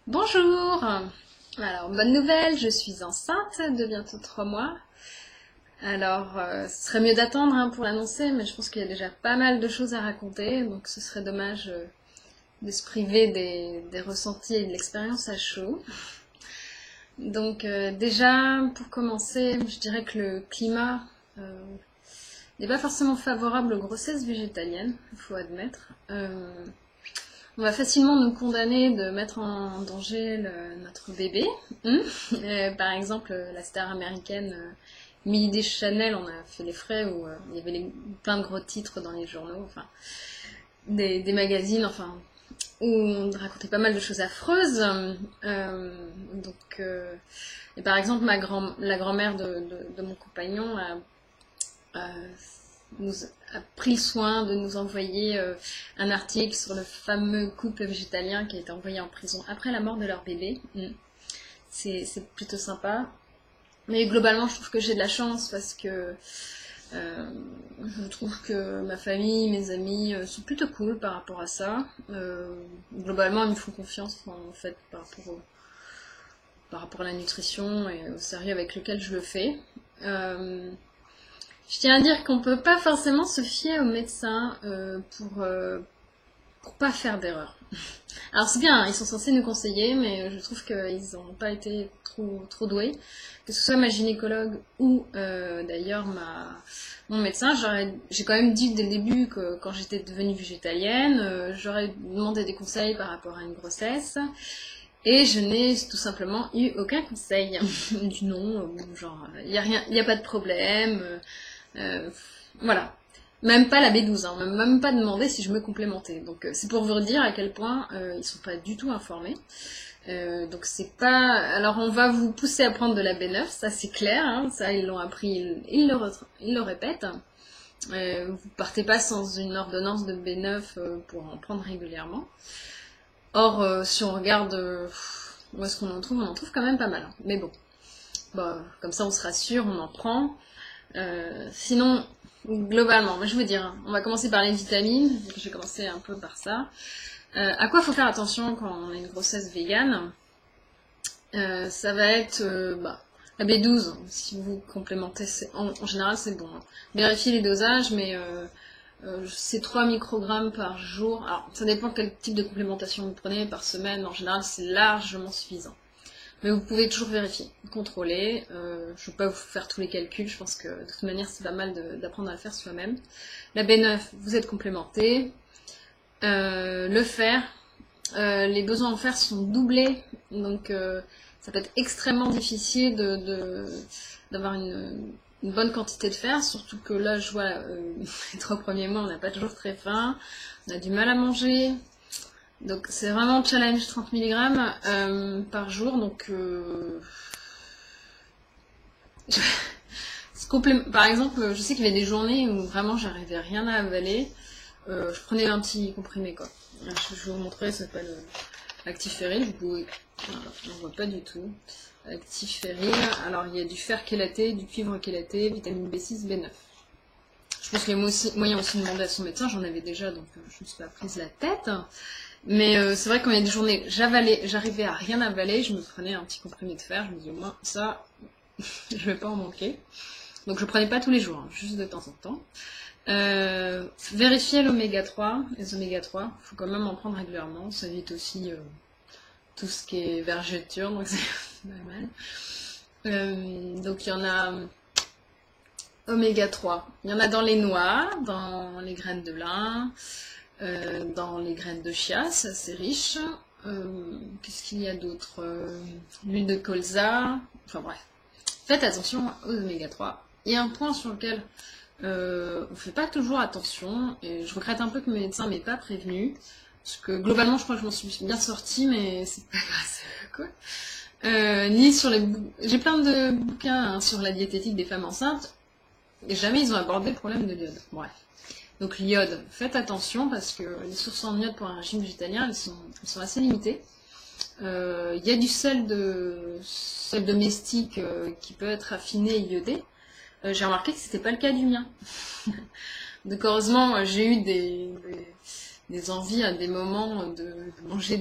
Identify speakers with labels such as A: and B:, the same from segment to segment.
A: Bonjour! Alors, bonne nouvelle, je suis enceinte de bientôt 3 mois. Alors, ce serait mieux d'attendre pour l'annoncer, mais je pense qu'il y a déjà pas mal de choses à raconter, donc ce serait dommage de se priver des ressentis et de l'expérience à chaud. Donc, déjà, pour commencer, je dirais que le climat n'est pas forcément favorable aux grossesses végétaliennes, il faut admettre. On va facilement nous condamner de mettre en danger notre bébé. Par exemple, la star américaine Millie Chanel, on a fait les frais où il y avait plein de gros titres dans les journaux, enfin des magazines, enfin où on racontait pas mal de choses affreuses. Donc, et par exemple, la grand-mère de mon compagnon a nous a pris le soin de nous envoyer un article sur le fameux couple végétalien qui a été envoyé en prison après la mort de leur bébé. C'est plutôt sympa. Mais globalement, je trouve que j'ai de la chance parce que je trouve que ma famille, mes amis sont plutôt cool par rapport à ça. Globalement, ils me font confiance en fait par rapport à la nutrition et au sérieux avec lequel je le fais. Je tiens à dire qu'on peut pas forcément se fier aux médecins pour pas faire d'erreur. Alors c'est bien, ils sont censés nous conseiller, mais je trouve qu'ils n'ont pas été trop doués. Que ce soit ma gynécologue ou d'ailleurs mon médecin, j'ai quand même dit dès le début que quand j'étais devenue végétalienne, j'aurais demandé des conseils par rapport à une grossesse. Et je n'ai tout simplement eu aucun conseil. Du non, genre, il n'y a pas de problème. Voilà. Même pas la B12, hein. Même pas demandé si je me complémentais. Donc c'est pour vous dire à quel point ils sont pas du tout informés. Donc c'est pas. Alors on va vous pousser à prendre de la B9, ça c'est clair, hein. Ça ils l'ont appris, ils le répètent. Vous partez pas sans une ordonnance de B9 pour en prendre régulièrement. Or si on regarde où est-ce qu'on en trouve, on en trouve quand même pas mal, hein. Mais bon, bah, comme ça on se rassure, on en prend. Sinon, globalement, moi je veux dire, on va commencer par les vitamines, donc je vais commencer un peu par ça. À quoi faut faire attention quand on a une grossesse végane? Ça va être la B12, si vous complémentez, en général c'est bon, hein. Vérifiez les dosages, mais c'est 3 microgrammes par jour. Alors ça dépend quel type de complémentation vous prenez par semaine, en général c'est largement suffisant. Mais vous pouvez toujours vérifier, contrôler. Je ne vais pas vous faire tous les calculs, je pense que de toute manière c'est pas mal d'apprendre à le faire soi-même. La B9, vous êtes complémenté. Le fer, les besoins en fer sont doublés, donc ça peut être extrêmement difficile d'avoir une bonne quantité de fer, surtout que là je vois les 3 premiers mois on n'a pas toujours très faim, on a du mal à manger. Donc c'est vraiment challenge 30 mg par jour, donc par exemple, je sais qu'il y avait des journées où vraiment j'arrivais rien à avaler, je prenais un petit comprimé quoi. Je vais vous montrer, ça s'appelle Actiféril, je n'en vois pas du tout. Actiféril, alors il y a du fer chélaté, du cuivre chélaté, vitamine B6, B9. Je pense qu'il y a moyen aussi de demander à son médecin, j'en avais déjà donc je ne me suis pas prise la tête. Mais c'est vrai que quand il y a des journées, j'arrivais à rien avaler, je me prenais un petit comprimé de fer, je me disais, moi, ça, je vais pas en manquer. Donc je prenais pas tous les jours, hein, juste de temps en temps. Vérifier l'oméga 3, les oméga 3, faut quand même en prendre régulièrement, ça évite aussi tout ce qui est vergeture, donc c'est pas mal. Donc il y en a oméga 3, il y en a dans les noix, dans les graines de lin, dans les graines de chia, c'est assez riche. Qu'est-ce qu'il y a d'autre? L'huile de colza, enfin bref. Faites attention aux oméga 3. Il y a un point sur lequel on fait pas toujours attention, et je regrette un peu que mes médecins m'aient pas prévenu, parce que globalement je crois que je m'en suis bien sortie, mais c'est pas grâce à quoi. Ni sur j'ai plein de bouquins hein, sur la diététique des femmes enceintes, et jamais ils ont abordé le problème de l'iode. Bref. Donc l'iode, faites attention parce que les sources en iode pour un régime végétalien, elles sont assez limitées. Il y a du sel domestique qui peut être affiné et iodé. J'ai remarqué que c'était pas le cas du mien. Donc heureusement, j'ai eu des envies à des moments de manger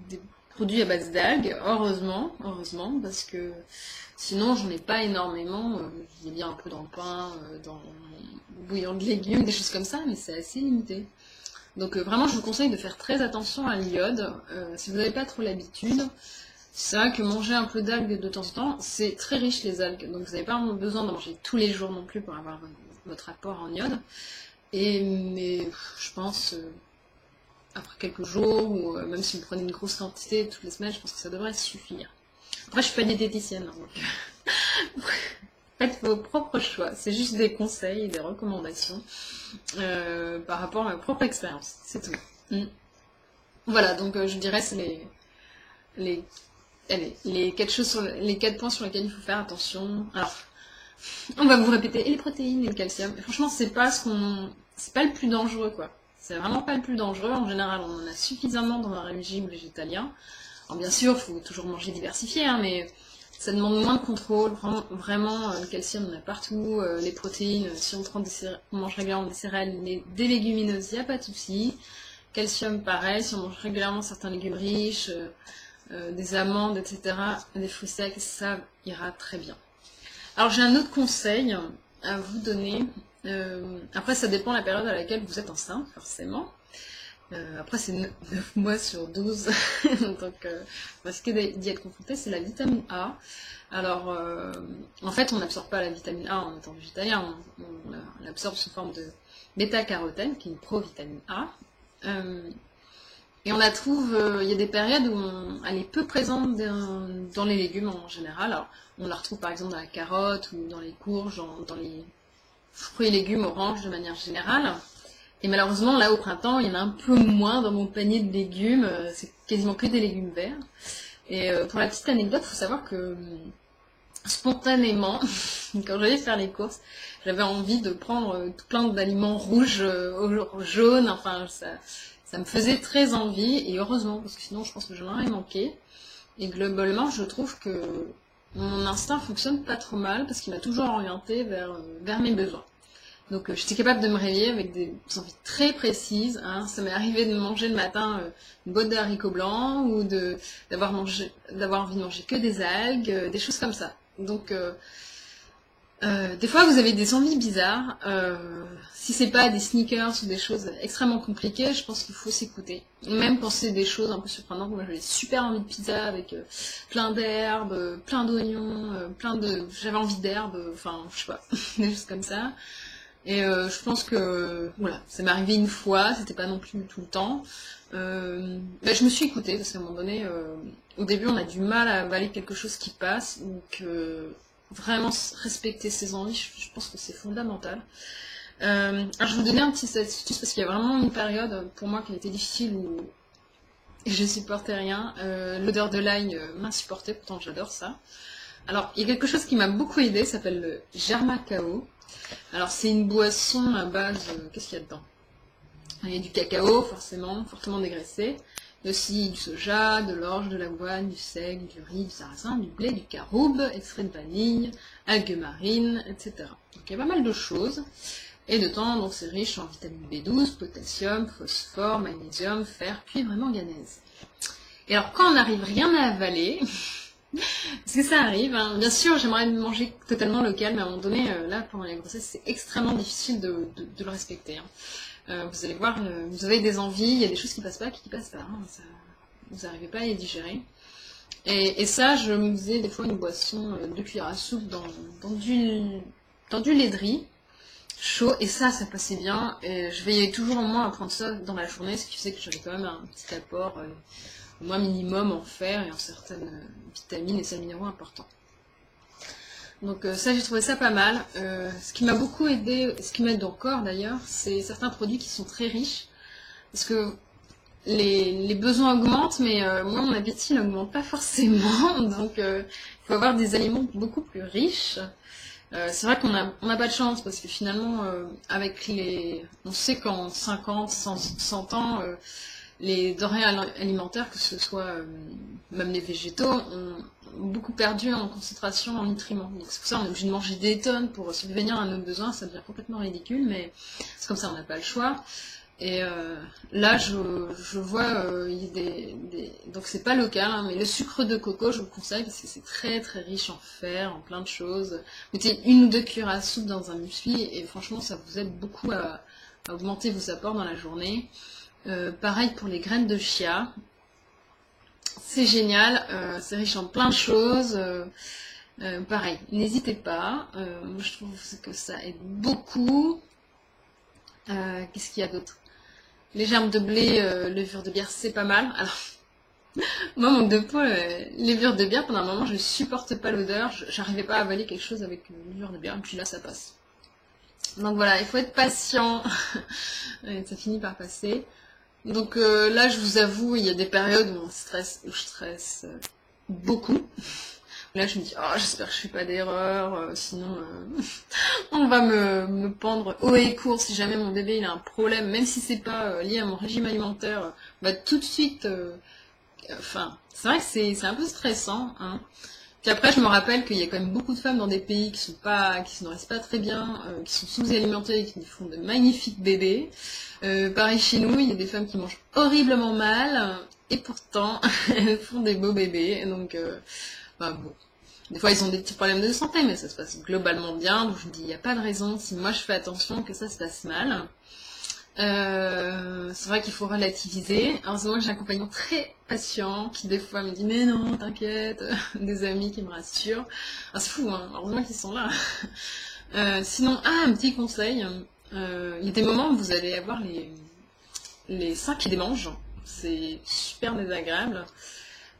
A: des produits à base d'algues, heureusement, parce que sinon j'en ai pas énormément. J'ai bien un peu dans le pain, dans le bouillon de légumes, des choses comme ça, mais c'est assez limité. Donc vraiment, je vous conseille de faire très attention à l'iode. Si vous n'avez pas trop l'habitude, c'est vrai que manger un peu d'algues de temps en temps, c'est très riche les algues. Donc vous n'avez pas besoin d'en manger tous les jours non plus pour avoir votre apport en iode. Mais je pense, après quelques jours, ou même si vous prenez une grosse quantité toutes les semaines, je pense que ça devrait suffire. Après, je suis pas diététicienne, hein, donc faites vos propres choix. C'est juste des conseils et des recommandations par rapport à ma propre expérience. C'est tout. Voilà, donc je dirais c'est les, les 4 points sur lesquels il faut faire attention. Alors, on va vous répéter, et les protéines et le calcium. Et franchement, c'est pas le plus dangereux, quoi. C'est vraiment pas le plus dangereux. En général, on en a suffisamment dans un régime végétalien. Alors bien sûr, il faut toujours manger diversifié, hein, mais ça demande moins de contrôle. Vraiment, le calcium, on en a partout. Les protéines, si on mange régulièrement des céréales, des légumineuses, il n'y a pas de souci. Calcium, pareil, si on mange régulièrement certains légumes riches, des amandes, etc., des fruits secs, ça ira très bien. Alors j'ai un autre conseil à vous donner. Après, ça dépend de la période à laquelle vous êtes enceinte, forcément. Après, c'est 9 mois sur 12. Donc, ce qui est d'y être confronté, c'est la vitamine A. Alors, en fait, on n'absorbe pas la vitamine A en étant végétalien. On l'absorbe sous forme de bêta-carotène, qui est une provitamine A. Et on la trouve, il y a des périodes où elle est peu présente dans les légumes en général. Alors, on la retrouve par exemple dans la carotte ou dans les courges, dans les fruits et légumes oranges de manière générale. Et malheureusement, là, au printemps, il y en a un peu moins dans mon panier de légumes. C'est quasiment que des légumes verts. Et pour la petite anecdote, il faut savoir que spontanément, quand j'allais faire les courses, j'avais envie de prendre tout plein d'aliments rouges, jaunes. Enfin, ça me faisait très envie. Et heureusement, parce que sinon, je pense que j'en aurais manqué. Et globalement, je trouve que mon instinct fonctionne pas trop mal parce qu'il m'a toujours orienté vers mes besoins. Donc j'étais capable de me réveiller avec des envies très précises. Hein. Ça m'est arrivé de manger le matin une boîte de haricots blancs ou d'avoir envie de manger que des algues, des choses comme ça. Donc des fois vous avez des envies bizarres. Si c'est pas des sneakers ou des choses extrêmement compliquées, je pense qu'il faut s'écouter. Même quand c'est des choses un peu surprenantes. Moi j'avais super envie de pizza avec plein d'herbes, plein d'oignons, j'avais envie d'herbes, enfin je sais pas, des choses comme ça. Et je pense que voilà, ça m'est arrivé une fois, c'était pas non plus tout le temps. Je me suis écoutée parce qu'à un moment donné, au début, on a du mal à avaler quelque chose qui passe, donc vraiment respecter ses envies, je pense que c'est fondamental. Alors je vais vous donner un petit astuce parce qu'il y a vraiment une période pour moi qui a été difficile où je supportais rien. L'odeur de l'ail m'insupportait, pourtant j'adore ça. Alors il y a quelque chose qui m'a beaucoup aidé, ça s'appelle le Germacao. Alors c'est une boisson à base, qu'est-ce qu'il y a dedans? Il y a du cacao, forcément, fortement dégraissé. Il y a aussi du soja, de l'orge, de l'avoine, du seigle, du riz, du sarrasin, du blé, du caroube, extrait de vanille, algues marines, etc. Donc il y a pas mal de choses. Et dedans, donc c'est riche en vitamine B12, potassium, phosphore, magnésium, fer, cuivre et manganèse. Et alors quand on n'arrive rien à avaler, parce que ça arrive, hein. Bien sûr, j'aimerais manger totalement local, mais à un moment donné, là, pendant la grossesse, c'est extrêmement difficile de le respecter. Hein. Vous allez voir, vous avez des envies, il y a des choses qui passent pas, qui passent pas. Hein. Vous n'arrivez pas à les digérer. Et ça, je me faisais des fois une boisson de cuillère à soupe dans du lait de riz chaud, et ça passait bien. Et je veillais toujours au moins à prendre ça dans la journée, ce qui faisait que j'avais quand même un petit apport au moins minimum en fer et en certaines vitamines et sels minéraux importants. Donc ça, j'ai trouvé ça pas mal. Ce qui m'a beaucoup aidé, ce qui m'aide encore d'ailleurs, c'est certains produits qui sont très riches, parce que les besoins augmentent, mais moi mon appétit n'augmente pas forcément, donc il faut avoir des aliments beaucoup plus riches. C'est vrai qu'on n'a pas de chance, parce que finalement, on sait qu'en 50, 100 ans, les denrées alimentaires, que ce soit même les végétaux, ont beaucoup perdu en concentration en nutriments. Donc c'est pour ça qu'on est obligé de manger des tonnes pour subvenir à nos besoins, ça devient complètement ridicule, mais c'est comme ça, on n'a pas le choix. Et là, je vois, il y a donc c'est pas local, hein, mais le sucre de coco, je vous le conseille parce que c'est très très riche en fer, en plein de choses. Mettez 1 ou 2 cuillères à soupe dans un muesli et franchement, ça vous aide beaucoup à augmenter vos apports dans la journée. Pareil pour les graines de chia, c'est génial, c'est riche en plein de choses. Pareil, n'hésitez pas. Moi, je trouve que ça aide beaucoup. Qu'est-ce qu'il y a d'autre? Les germes de blé, levure de bière, c'est pas mal. Alors, moi, manque de peau, levure de bière, pendant un moment, je supporte pas l'odeur. J'arrivais pas à avaler quelque chose avec levure de bière, et puis là, ça passe. Donc voilà, il faut être patient. Et ça finit par passer. Donc là, je vous avoue, il y a des périodes où je stresse beaucoup. Là, je me dis, oh, j'espère que je fais pas d'erreur, sinon on va me pendre haut et court si jamais mon bébé il a un problème, même si c'est pas lié à mon régime alimentaire, on va tout de suite. Enfin, c'est vrai que c'est un peu stressant, hein. Puis après, je me rappelle qu'il y a quand même beaucoup de femmes dans des pays qui se nourrissent pas très bien, qui sont sous-alimentées et qui font de magnifiques bébés. Pareil chez nous, il y a des femmes qui mangent horriblement mal, et pourtant, elles font des beaux bébés. Donc, bah bon. Des fois, ils ont des petits problèmes de santé, mais ça se passe globalement bien. Donc, je me dis, il n'y a pas de raison, si moi je fais attention, que ça se passe mal. C'est vrai qu'il faut relativiser. Alors, c'est moi que j'ai un compagnon très patient qui, des fois, me dit, mais non, t'inquiète. Des amis qui me rassurent. Ah, c'est fou, hein. Heureusement qu'ils sont là. Sinon, un petit conseil. Il y a des moments où vous allez avoir les seins qui démangent. C'est super désagréable.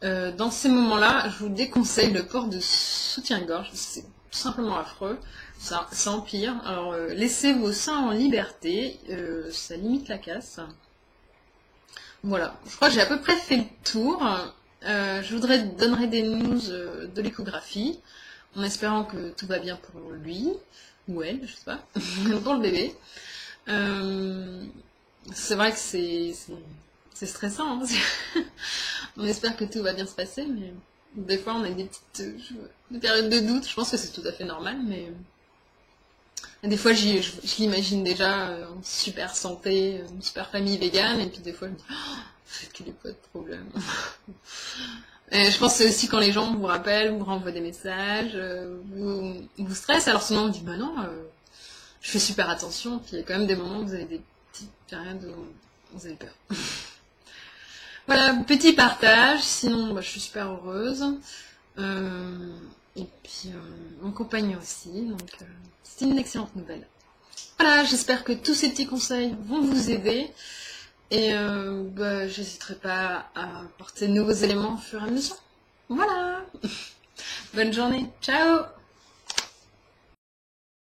A: Dans ces moments-là, je vous déconseille le port de soutien-gorge. C'est tout simplement affreux. Ça empire. Alors, laissez vos seins en liberté. Ça limite la casse. Voilà. Je crois que j'ai à peu près fait le tour. Donnerai des news de l'échographie, en espérant que tout va bien pour lui, ou elle, je sais pas, pour le bébé. C'est vrai que c'est stressant, hein. On espère que tout va bien se passer, mais des fois on a des périodes de doute. Je pense que c'est tout à fait normal, mais des fois je l'imagine déjà en super santé, une super famille végane, et puis des fois je me dis, oh, qu'il n'y ait pas de problème. Et je pense que c'est aussi quand les gens vous rappellent, vous renvoient des messages, vous stressent, alors souvent on dit, bah non, je fais super attention, puis il y a quand même des moments où vous avez des petites périodes où vous avez peur. Voilà, petit partage, sinon bah, je suis super heureuse. Et puis mon compagnon aussi, donc c'est une excellente nouvelle. Voilà, j'espère que tous ces petits conseils vont vous aider. Et bah, j'hésiterai pas à apporter de nouveaux éléments au fur et à mesure. Voilà. Bonne journée, ciao.